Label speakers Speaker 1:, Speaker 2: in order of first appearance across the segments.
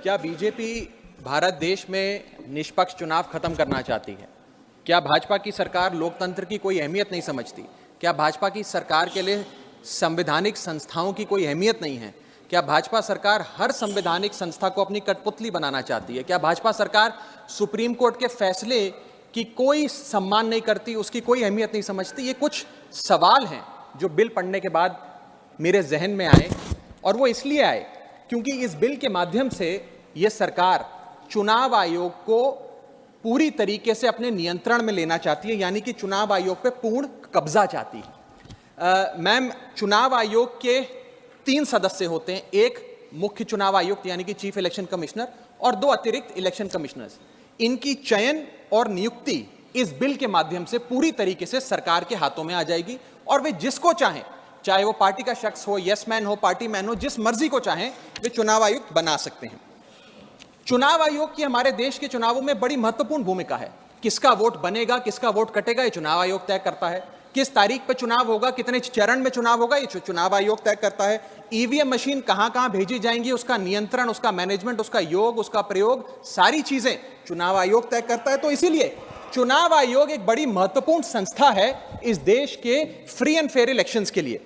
Speaker 1: क्या बीजेपी भारत देश में निष्पक्ष चुनाव खत्म करना चाहती है? क्या भाजपा की सरकार लोकतंत्र की कोई अहमियत नहीं समझती? क्या भाजपा की सरकार के लिए संवैधानिक संस्थाओं की कोई अहमियत नहीं है? क्या भाजपा सरकार हर संवैधानिक संस्था को अपनी कठपुतली बनाना चाहती है? क्या भाजपा सरकार सुप्रीम कोर्ट के फैसले की कोई सम्मान नहीं करती, उसकी कोई अहमियत नहीं समझती? ये कुछ सवाल हैं जो बिल पढ़ने के बाद मेरे जहन में आए, और वो इसलिए आए क्योंकि इस बिल के माध्यम से ये सरकार चुनाव आयोग को पूरी तरीके से अपने नियंत्रण में लेना चाहती है, यानी कि चुनाव आयोग पे पूर्ण कब्जा चाहती है। मैम, चुनाव आयोग के 3 सदस्य होते हैं, एक मुख्य चुनाव आयुक्त यानी कि चीफ इलेक्शन कमिश्नर और 2 अतिरिक्त इलेक्शन कमिश्नर्स। इनकी चयन और नियुक्ति इस बिल के माध्यम से पूरी तरीके से सरकार के हाथों में आ जाएगी, और वे जिसको चाहें, चाहे वो पार्टी का शख्स हो, यस मैन हो, पार्टी मैन हो, जिस मर्जी को चाहें वे चुनाव आयुक्त बना सकते हैं। चुनाव आयोग की हमारे देश के चुनावों में बड़ी महत्वपूर्ण भूमिका है। किसका वोट बनेगा, किसका वोट कटेगा, ये चुनाव आयोग तय करता है। किस तारीख पर चुनाव होगा, कितने चरण में चुनाव होगा, ये चुनाव आयोग तय करता है। ईवीएम मशीन कहां कहां भेजी जाएंगी, उसका नियंत्रण, उसका मैनेजमेंट, उसका योग, उसका प्रयोग, सारी चीजें चुनाव आयोग तय करता है। तो इसीलिए चुनाव आयोग एक बड़ी महत्वपूर्ण संस्था है इस देश के फ्री एंड फेयर इलेक्शंस के लिए।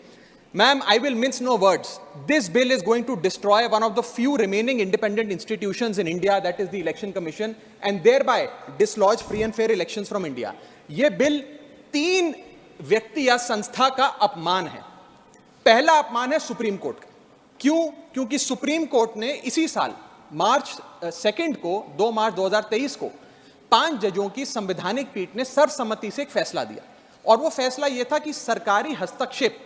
Speaker 1: Ma'am, I will mince no words. This bill is going to destroy one of the few remaining independent institutions in India, that is the Election Commission, and thereby dislodge free and fair elections from India. ये bill 3 व्यक्ति या संस्था का अपमान है। पहला अपमान है सुप्रीम कोर्ट का। क्यों? क्योंकि सुप्रीम कोर्ट ने इसी साल मार्च 2 को 2 मार्च 2023 को 5 जजों की संवैधानिक पीठ ने सर्वसम्मति से एक फैसला दिया, और वो फैसला ये था कि सरकारी हस्तक्षेप,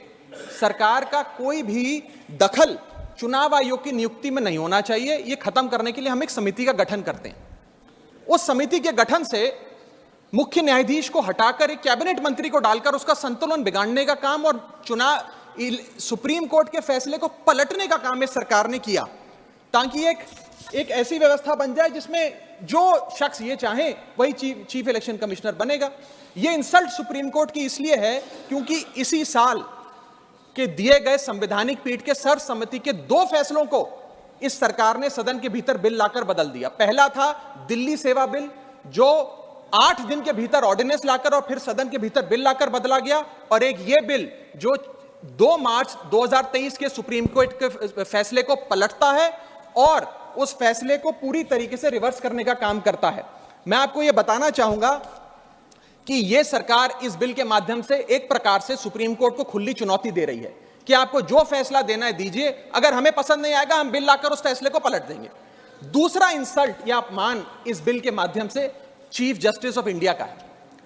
Speaker 1: सरकार का कोई भी दखल चुनाव आयोग की नियुक्ति में नहीं होना चाहिए। ये खत्म करने के लिए हम एक समिति का गठन करते हैं। उस समिति के गठन से मुख्य न्यायाधीश को हटाकर एक कैबिनेट मंत्री को डालकर उसका संतुलन बिगाड़ने का काम और सुप्रीम कोर्ट के फैसले को पलटने का काम इस सरकार ने किया, ताकि एक ऐसी व्यवस्था बन जाए जिसमें जो शख्स ये चाहे वही चीफ इलेक्शन कमिश्नर बनेगा। ये इंसल्ट सुप्रीम कोर्ट की इसलिए है क्योंकि इसी साल के दिए गए संवैधानिक पीठ के सर्वसम्मति के 2 फैसलों को इस सरकार ने सदन के भीतर बिल लाकर बदल दिया। पहला था दिल्ली सेवा बिल, जो 8 दिन के भीतर ऑर्डिनेंस लाकर और फिर सदन के भीतर बिल लाकर बदला गया, और एक ये बिल जो 2 मार्च 2023 के सुप्रीम कोर्ट के फैसले को पलटता है और उस फैसले को पूरी तरीके से रिवर्स करने का काम करता है। मैं आपको यह बताना चाहूंगा कि यह सरकार इस बिल के माध्यम से एक प्रकार से सुप्रीम कोर्ट को खुली चुनौती दे रही है कि आपको जो फैसला देना है दीजिए, अगर हमें पसंद नहीं आएगा हम बिल लाकर उस फैसले को पलट देंगे। दूसरा इंसल्ट या अपमान इस बिल के माध्यम से चीफ जस्टिस ऑफ इंडिया का है।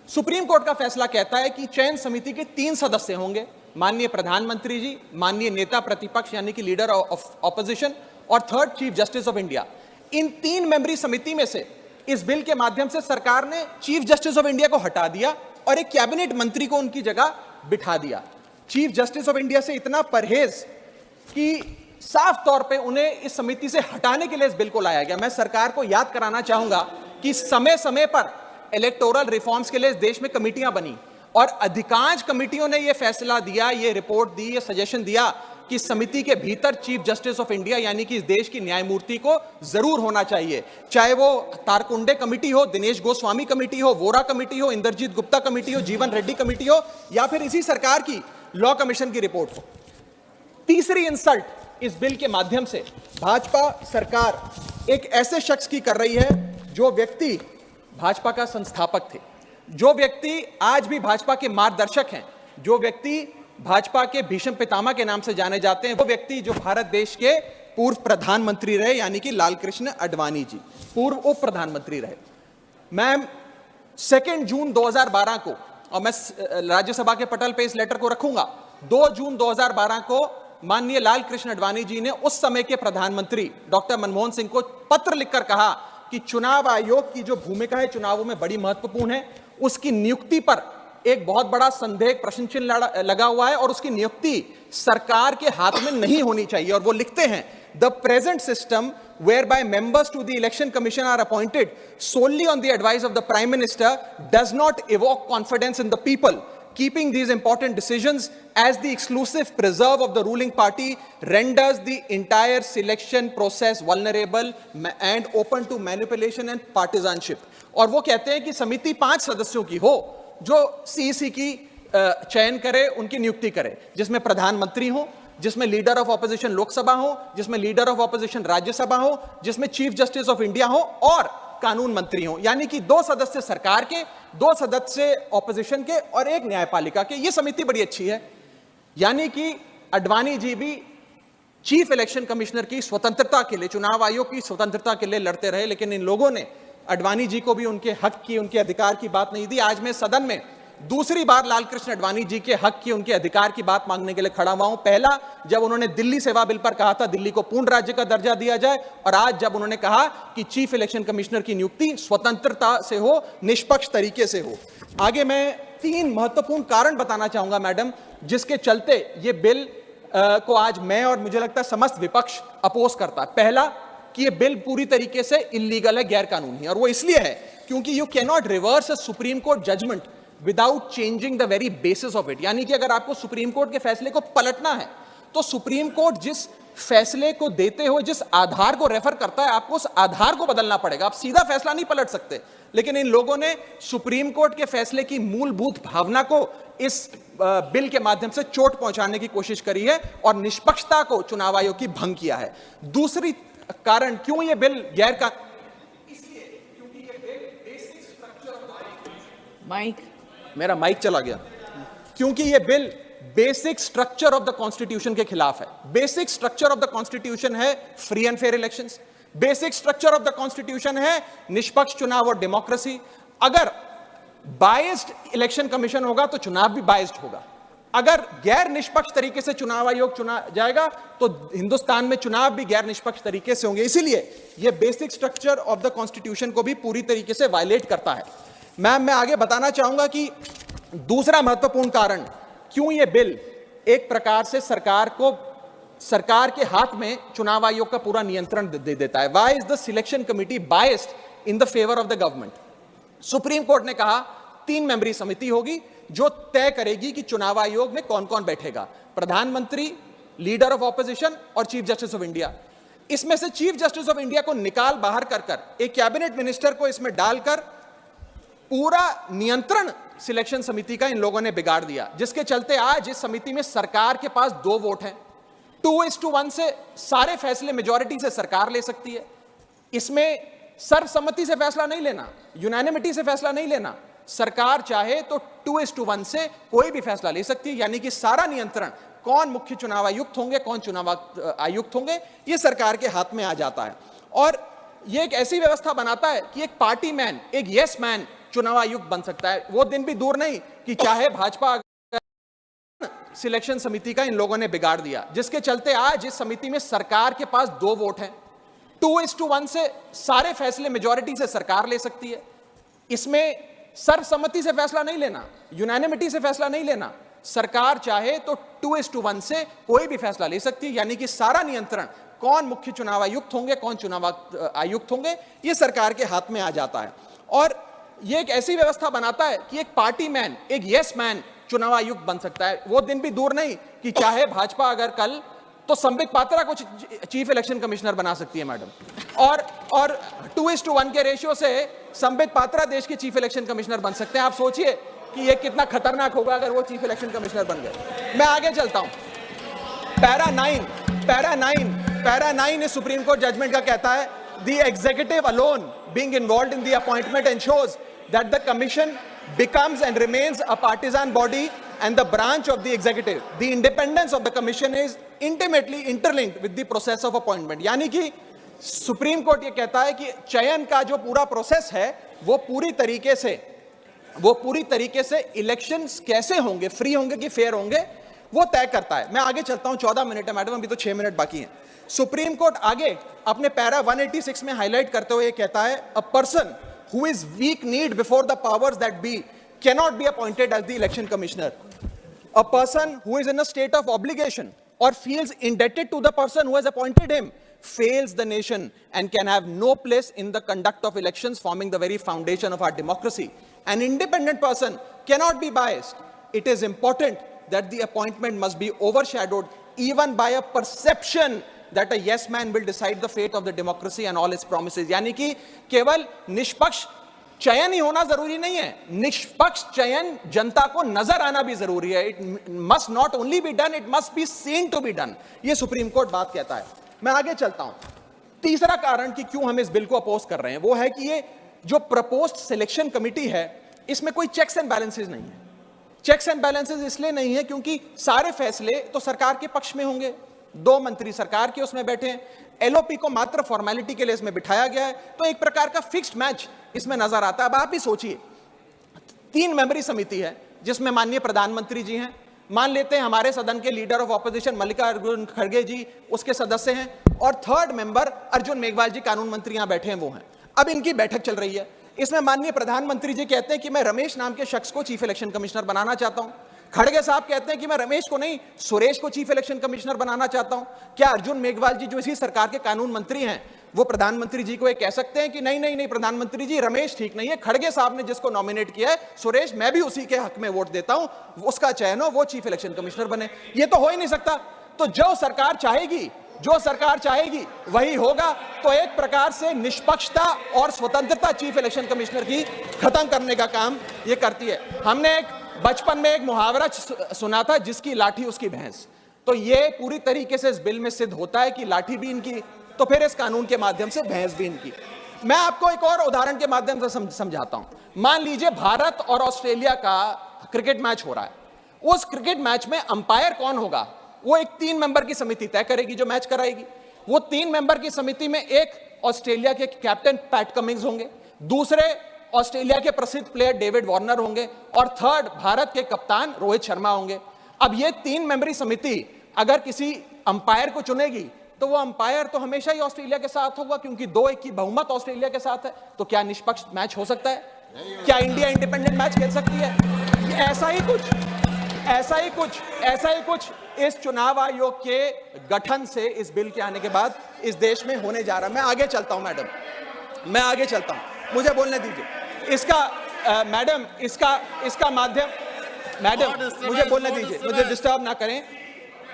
Speaker 1: सुप्रीम कोर्ट का फैसला कहता है कि चयन समिति के 3 सदस्य होंगे, माननीय प्रधानमंत्री जी, माननीय नेता प्रतिपक्ष यानी कि लीडर ऑफ ऑपोजिशन, और 3rd chief justice of India. इन 3 मेंबरी समिति में से इस बिल के माध्यम से सरकार ने चीफ जस्टिस ऑफ इंडिया को हटा दिया और एक कैबिनेट मंत्री को उनकी जगह बिठा दिया। चीफ जस्टिस ऑफ इंडिया से इतना परहेज कि साफ तौर पे उन्हें इस समिति से हटाने के लिए इस बिल को लाया गया। मैं सरकार को याद कराना चाहूंगा कि समय समय पर इलेक्टोरल रिफॉर्म्स के लिए इस देश में कमेटियां बनी, और अधिकांश कमेटियों ने यह फैसला दिया, ये रिपोर्ट दी, ये सजेशन दिया कि समिति के भीतर चीफ जस्टिस ऑफ इंडिया यानी कि इस देश की न्यायमूर्ति को जरूर होना चाहिए, चाहे वो तारकुंडे कमेटी हो, दिनेश गोस्वामी कमेटी हो, वोरा कमेटी हो, इंद्रजीत गुप्ता कमेटी हो, जीवन रेड्डी कमेटी हो, या फिर इसी सरकार की लॉ कमीशन की रिपोर्ट हो। तीसरी इंसल्ट इस बिल के माध्यम से भाजपा सरकार एक ऐसे शख्स की कर रही है जो व्यक्ति भाजपा का संस्थापक थे, जो व्यक्ति आज भी भाजपा के मार्गदर्शक हैं, जो व्यक्ति भाजपा के भीष्म पितामह के नाम से जाने जाते हैं, वो व्यक्ति जो भारत देश के पूर्व प्रधानमंत्री रहे यानी कि लाल कृष्ण आडवाणी जी, पूर्व उप प्रधानमंत्री रहे। मैम, 2 जून 2012 को, और मैं राज्यसभा के पटल पे इस लेटर को रखूंगा, 2 जून 2012 को माननीय लाल कृष्ण आडवाणी जी ने उस समय के प्रधानमंत्री डॉक्टर मनमोहन सिंह को पत्र लिखकर कहा कि चुनाव आयोग की जो भूमिका है चुनावों में बड़ी महत्वपूर्ण है, उसकी नियुक्ति पर एक बहुत बड़ा संदेह, प्रश्न चिन्ह लगा हुआ है, और उसकी नियुक्ति सरकार के हाथ में नहीं होनी चाहिए। और वो लिखते हैं, the present system whereby members to the election commission are appointed solely on the advice of the prime minister does not evoke confidence in the people. keeping these important decisions as the exclusive preserve of the ruling party renders the entire selection process vulnerable and open to manipulation and partisanship. और वो कहते हैं कि समिति 5 सदस्यों की हो जो सीईसी की चयन करे, उनकी नियुक्ति करे, जिसमें प्रधानमंत्री हो, जिसमें लीडर ऑफ ऑपोजिशन लोकसभा हो, जिसमें लीडर ऑफ ऑपोजिशन राज्यसभा हो, जिसमें चीफ जस्टिस ऑफ इंडिया हो और कानून मंत्री हो। यानी कि 2 सदस्य सरकार के, 2 सदस्य ऑपोजिशन के और 1 न्यायपालिका के। ये समिति बड़ी अच्छी है। यानी कि अडवाणी जी भी चीफ इलेक्शन कमिश्नर की स्वतंत्रता के लिए, चुनाव आयोग की स्वतंत्रता के लिए लड़ते रहे, लेकिन इन लोगों ने अडवाणी जी को भी उनके हक की, उनके अधिकार की बात नहीं दी। आज मैं सदन में दूसरी बार लालकृष्ण अडवाणी जी के हक की, उनके अधिकार की बात मांगने के लिए खड़ा हुआ हूं। पहला, जब उन्होंने दिल्ली सेवा बिल पर कहा था दिल्ली को पूर्ण राज्य का दर्जा दिया जाए, और आज जब उन्होंने कहा कि चीफ इलेक्शन कमिश्नर की नियुक्ति स्वतंत्रता से हो, निष्पक्ष तरीके से हो। आगे मैं 3 महत्वपूर्ण कारण बताना चाहूंगा मैडम, जिसके चलते ये बिल को आज मैं और मुझे लगता है समस्त विपक्ष अपोज करता है। पहला, कि ये बिल पूरी तरीके से इलीगल है, गैर कानूनी है, और वो इसलिए है क्योंकि you can not reverse a supreme court judgment without changing the very basis of it. यानी कि अगर आपको सुप्रीम कोर्ट के फैसले को पलटना है तो सुप्रीम कोर्ट जिस फैसले को देते हुए जिस आधार को रेफर करता है, आपको उस आधार को बदलना पड़ेगा। आप सीधा फैसला नहीं पलट सकते। लेकिन इन लोगों ने सुप्रीम कोर्ट के फैसले की मूलभूत भावना को इस बिल के माध्यम से चोट पहुंचाने की कोशिश करी है और निष्पक्षता को चुनाव आयोग की भंग किया है। दूसरी कारण क्यों ये बिल गैर का, इसलिए क्योंकि ये बिल बेसिक स्ट्रक्चर ऑफ मेरा माइक चला गया, क्योंकि ये bill basic structure of the constitution के खिलाफ है। Basic structure of the constitution है free and fair elections, basic structure of the constitution है निष्पक्ष चुनाव और डेमोक्रेसी। अगर बायस्ड इलेक्शन कमीशन होगा तो चुनाव भी बायस्ड होगा। अगर गैर निष्पक्ष तरीके से चुनाव आयोग चुना जाएगा तो हिंदुस्तान में चुनाव भी गैर निष्पक्ष तरीके से होंगे। इसीलिए यह basic structure of the constitution को भी पूरी तरीके से वायलेट करता है। मैम, मैं आगे बताना चाहूंगा कि दूसरा महत्वपूर्ण कारण क्यों यह बिल एक प्रकार से सरकार के हाथ में चुनाव आयोग का पूरा नियंत्रण दे देता है। Why is the selection committee biased in the favour of the government? Supreme court ने कहा 3 मेंबरी समिति होगी जो तय करेगी कि चुनाव आयोग में कौन कौन बैठेगा। प्रधानमंत्री, लीडर ऑफ ऑपोजिशन और चीफ जस्टिस ऑफ इंडिया। इसमें से चीफ जस्टिस ऑफ इंडिया को निकाल बाहर कर एक कैबिनेट मिनिस्टर को इसमें डालकर पूरा नियंत्रण सिलेक्शन समिति का इन लोगों ने बिगाड़ दिया, जिसके चलते आज इस समिति में सरकार के पास 2 वोट हैं। 2:1 से सारे फैसले मेजॉरिटी से सरकार ले सकती है। इसमें सर्वसम्मति से फैसला नहीं लेना, यूनानिमिटी से फैसला नहीं लेना। सरकार चाहे तो 2:1 से कोई भी फैसला ले सकती है। यानी कि सारा नियंत्रण, कौन मुख्य चुनाव आयुक्त होंगे, कौन चुनाव आयुक्त होंगे, यह सरकार के हाथ में आ जाता है। और यह एक ऐसी व्यवस्था बनाता है कि एक पार्टी मैन, एक यस मैन चुनाव आयुक्त बन सकता है। वो दिन भी दूर नहीं कि चाहे भाजपा सिलेक्शन समिति का इन लोगों ने बिगाड़ दिया, जिसके चलते आज इस समिति में सरकार के पास 2 वोट हैं। 2:1 से सारे फैसले मेजॉरिटी से सरकार ले सकती है। इसमें सर्वसम्मति से फैसला नहीं लेना, यूनानिमिटी से फैसला नहीं लेना। सरकार चाहे तो 2:1 से कोई भी फैसला ले सकती है। यानी कि सारा नियंत्रण, कौन मुख्य चुनाव आयुक्त होंगे, कौन चुनाव आयुक्त होंगे, यह सरकार के हाथ में आ जाता है। और यह एक ऐसी व्यवस्था बनाता है कि एक पार्टी मैन, एक यस मैन चुनाव आयुक्त बन सकता है। वो दिन भी दूर नहीं कि चाहे भाजपा अगर कल तो संबित पात्रा को चीफ इलेक्शन कमिश्नर बना सकती है मैडम, और 2:1 के रेशियो से संबित पात्रा देश के चीफ इलेक्शन कमिश्नर बन सकते हैं। आप सोचिए कि ये कितना खतरनाक होगा अगर वो चीफ इलेक्शन कमिश्नर बन गए। मैं आगे चलता हूं। पैरा 9 इस सुप्रीम कोर्ट जजमेंट का कहता है, the executive alone being involved in the appointment ensures that the commission becomes and remains a partisan body and the branch of the executive. The independence of the commission is intimately interlinked with the process of appointment. यानी कि supreme court ये कहता है कि चयन का जो पूरा प्रोसेस है वो पूरी तरीके से इलेक्शंस कैसे होंगे, फ्री होंगे कि फेयर होंगे, वो तय करता है। मैं आगे चलता हूं। 14 मिनट है मैडम, अभी तो 6 मिनट बाकी हैं। सुप्रीम कोर्ट आगे अपने पैरा 186 में हाईलाइट करते हुए कहता है, a person who is weak kneed before the powers that be cannot be appointed as the election commissioner. A person who is in a state of obligation or feels indebted to the person who has appointed him fails the nation and can have no place in the conduct of elections, forming the very foundation of our democracy. An independent person cannot be biased, it is important that the appointment must be overshadowed even by a perception that a yes man will decide the fate of the democracy and all its promises. यानी कि केवल निष्पक्ष चयन ही होना जरूरी नहीं है, निष्पक्ष चयन जनता को नजर आना भी जरूरी है. It must not only be done, it must be seen to be done. ये सुप्रीम कोर्ट बात कहता है. मैं आगे चलता हूं. तीसरा कारण कि क्यों हम इस बिल को अपोज कर रहे हैं वो है कि ये जो प्रपोज्ड सिलेक्शन कमिटी है इसमें कोई चेक्स एंड बैलेंसेस नहीं है. चेक्स एंड बैलेंसेस इसलिए नहीं है क्योंकि सारे फैसले तो सरकार के पक्ष में होंगे. 2 मंत्री सरकार के उसमें बैठे हैं, एलओपी को मात्र फॉर्मेलिटी के लिए इसमें बिठाया गया है. तो एक प्रकार का फिक्स्ड मैच इसमें नजर आता है. अब आप ही सोचिए, 3 मेंबरी समिति है जिसमें माननीय प्रधानमंत्री जी हैं, मान लेते हैं हमारे सदन के लीडर ऑफ ऑपोजिशन मल्लिकार्जुन खड़गे जी उसके सदस्य हैं, और 3rd मेंबर अर्जुन मेघवाल जी कानून मंत्री यहां बैठे हैं वो हैं. अब इनकी बैठक चल रही है. इसमें माननीय प्रधानमंत्री जी कहते हैं कि मैं रमेश नाम के शख्स को चीफ इलेक्शन कमिश्नर बनाना चाहता हूं. खड़गे साहब कहते हैं कि मैं रमेश को नहीं सुरेश को चीफ इलेक्शन कमिश्नर बनाना चाहता हूं. क्या अर्जुन मेघवाल जी जो इसी सरकार के कानून मंत्री हैं वो प्रधानमंत्री जी को ये कह सकते हैं कि नहीं नहीं नहीं प्रधानमंत्री जी रमेश ठीक नहीं है, खड़गे साहब ने जिसको नॉमिनेट किया है सुरेश मैं भी उसी के हक में वोट देता हूं, उसका चयन हो, वो चीफ इलेक्शन कमिश्नर बने? ये तो हो ही नहीं सकता. तो जो सरकार चाहेगी वही होगा. तो एक प्रकार से निष्पक्षता और स्वतंत्रता चीफ इलेक्शन कमिश्नर की खत्म करने का काम ये करती है. हमने बचपन में एक मुहावरा सुना था, जिसकी लाठी उसकी भैंस. तो ये पूरी तरीके से इस बिल में सिद्ध होता है कि लाठी भी इनकी तो फिर इस कानून के माध्यम से भैंस भी इनकी. मैं आपको एक और उदाहरण के माध्यम से समझाता हूं. मान लीजिए भारत और ऑस्ट्रेलिया का क्रिकेट मैच हो रहा है. उस क्रिकेट मैच में अंपायर कौन होगा वो एक 3 मेंबर की समिति तय करेगी जो मैच कराएगी. वो 3 मेंबर की समिति में एक ऑस्ट्रेलिया के कैप्टन पैट कमिंग्स होंगे, दूसरे ऑस्ट्रेलिया के प्रसिद्ध प्लेयर डेविड वार्नर होंगे, और 3rd भारत के कप्तान रोहित शर्मा होंगे. अब ये 3 मेंबरी समिति अगर किसी अंपायर को चुनेगी तो वो अंपायर तो हमेशा ही ऑस्ट्रेलिया के साथ होगा क्योंकि 2-1 की बहुमत ऑस्ट्रेलिया के साथ है. तो क्या निष्पक्ष मैच हो सकता है? क्या इंडिया इंडिपेंडेंट मैच खेल सकती है? ऐसा ही कुछ इस चुनाव आयोग के गठन से इस बिल के आने के बाद इस देश में होने जा रहा है. मैं आगे चलता हूं मैडम, मुझे बोलने दीजिए. मैडम मुझे बोलने दीजिए, मुझे डिस्टर्ब ना करें.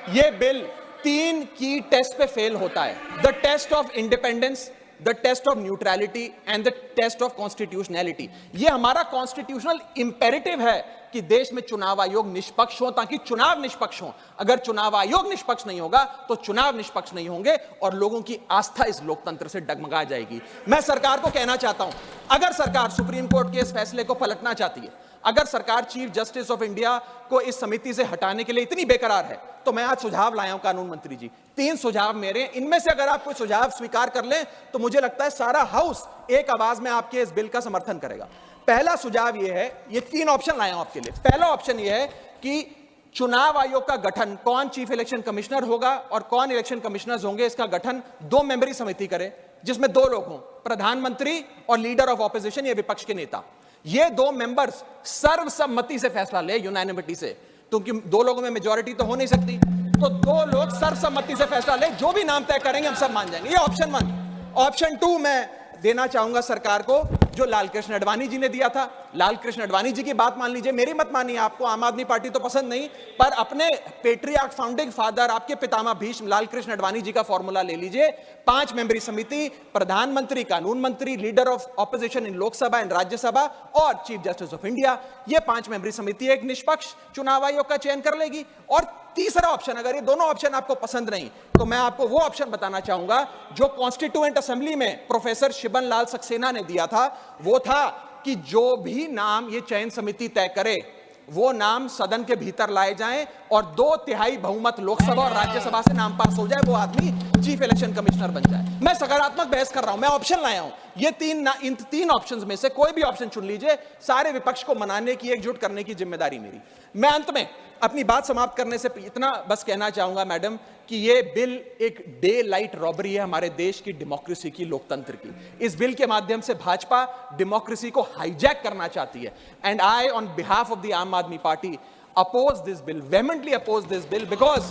Speaker 1: ये बिल 3 की टेस्ट पे फेल होता है. The test of independence, the test of neutrality and the test of constitutionality. ये हमारा कॉन्स्टिट्यूशनल इंपेरेटिव है कि देश में चुनाव आयोग निष्पक्ष हो ताकि चुनाव निष्पक्ष हो. अगर चुनाव आयोग निष्पक्ष नहीं होगा तो चुनाव निष्पक्ष नहीं होंगे और लोगों की आस्था इस लोकतंत्र से डगमगा जाएगी. मैं सरकार को कहना चाहता हूं, अगर सरकार सुप्रीम कोर्ट के इस फैसले को पलटना चाहती है, अगर सरकार चीफ जस्टिस ऑफ इंडिया को इस समिति से हटाने के लिए इतनी बेकरार है, तो मैं आज सुझाव लाया हूं कानून मंत्री जी. 3 सुझाव मेरे, इनमें से अगर आप कोई सुझाव स्वीकार कर लें तो मुझे लगता है सारा हाउस एक आवाज में आपके इस बिल का समर्थन करेगा. पहला सुझाव यह है, ये 3 ऑप्शन लाया हूं आपके लिए. पहला ऑप्शन यह है कि चुनाव आयोग का गठन, कौन चीफ इलेक्शन कमिश्नर होगा और कौन इलेक्शन कमिश्नर्स होंगे, इसका गठन 2 मेंबरी समिति करे जिसमें 2 लोग हों, प्रधानमंत्री और लीडर ऑफ ऑपोजिशन, ये विपक्ष के नेता. ये 2 मेंबर्स सर्वसम्मति से फैसला ले, यूनानिमिटी से, क्योंकि 2 लोगों में मेजॉरिटी तो हो नहीं सकती. तो 2 लोग सर्वसम्मति से फैसला ले, जो भी नाम तय करेंगे हम सब मान जाएंगे. ये ऑप्शन 1. ऑप्शन 2 मैं देना चाहूंगा सरकार को, जो लालकृष्ण आडवाणी जी ने दिया था. लालकृष्ण आडवाणी जी की बात मान लीजिए, मेरी मत मानिए, आपको आम आदमी पार्टी तो पसंद नहीं, पर अपने पेट्रियार्क फाउंडिंग फादर, आपके पितामह भीष्म लालकृष्ण आडवाणी जी का फॉर्मूला ले लीजिए. 5 मेंबरी समिति, प्रधानमंत्री, कानून मंत्री, leader of opposition in Lok Sabha and Rajya Sabha और चीफ जस्टिस ऑफ इंडिया. ये 5 मेंबरी समिति एक निष्पक्ष चुनाव आयोग का चयन कर लेगी. और तीसरा ऑप्शन, अगर ये दोनों ऑप्शन आपको पसंद नहीं तो मैं आपको वो ऑप्शन बताना चाहूंगा जो कॉन्स्टिट्यूएंट असेंबली में प्रोफेसर शिबन लाल सक्सेना ने दिया था. वो था कि जो भी नाम ये चयन समिति तय करे वो नाम सदन के भीतर लाए जाएं और 2/3 बहुमत लोकसभा और राज्यसभा से नाम पास हो जाए, वो आदमी चीफ इलेक्शन कमिश्नर बन जाए. मैं सकारात्मक बहस कर रहा हूं, मैं ऑप्शन लाया हूं. ये इन 3 ऑप्शंस में से कोई भी ऑप्शन चुन लीजिए. सारे विपक्ष को मनाने की, एकजुट करने की जिम्मेदारी मेरी. मैं अंत में अपनी बात समाप्त करने से इतना बस कहना चाहूंगा मैडम कि ये बिल एक डे लाइट रॉबरी है हमारे देश की डेमोक्रेसी की, लोकतंत्र की. इस बिल के माध्यम से भाजपा डेमोक्रेसी को हाईजैक करना चाहती है. And I on behalf of the आम आदमी party oppose this bill, vehemently oppose this bill, because